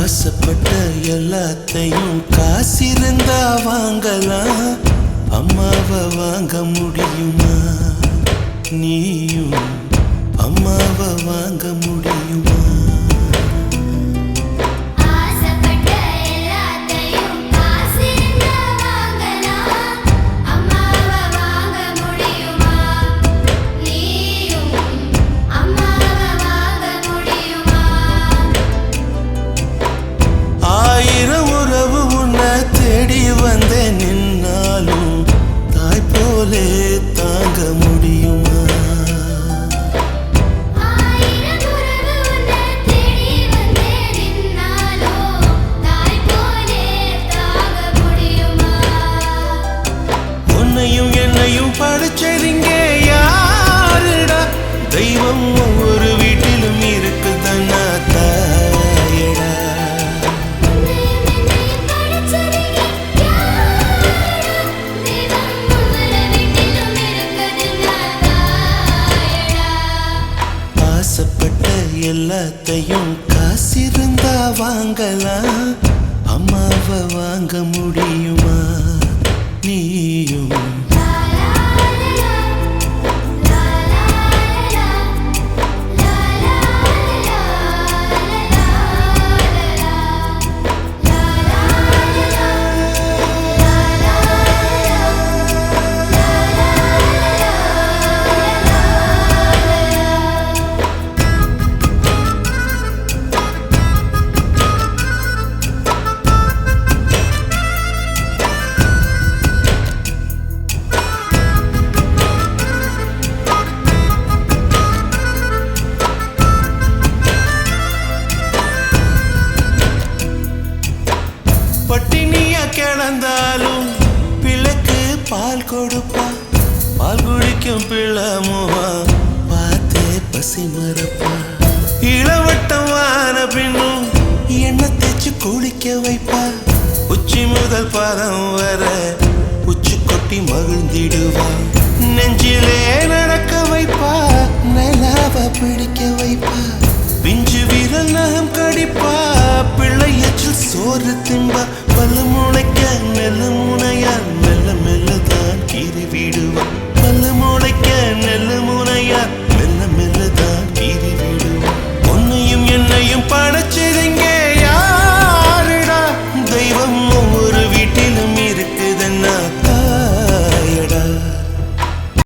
ஆசைப்பட்ட எல்லாத்தையும் காசிருந்தா வாங்கலாம், அம்மாவை வாங்க முடியுமா? நீயும் அம்மாவை வாங்க முடியுமா? ஆயிரம் உறவு உன்னை தேடி வந்தேன், நின்னாலும் தாய் போலே தாங்க முடியுமா? உன்னையும் என்னையும் படிச்சதிங்க யாருடா? தெய்வம் ஒவ்வொரு வீட்டிலும் இருக்குதன்னா தாயடா. ஆசைப்பட்ட எல்லாத்தையும் காசிருந்தா வாங்கலாம், அம்மாவை வாங்க முடியுமா? நீயும் பட்டினியா கிடந்தாலும் பிள்ளைக்கு பால் கொடுப்பா, பால் குடிக்கும் பிள்ளை முகம் பார்த்தே பசி மறப்பா. இளவட்டம் வான பின்னும் எண்ணெய் தேய்ச்சி குளிக்க வைப்பா, உச்சி முதல் பாதம் வர உச்சி கொட்டி மகிழ்ந்திடுவா. நெஞ்சிலே நடக்க வைப்பா, நிலாவை பிடிக்க வைப்பா, பிஞ்சு விரல் நகம் கடிப்பா, பிள்ளையற்றில் சோறு தின்பா, பல்லும்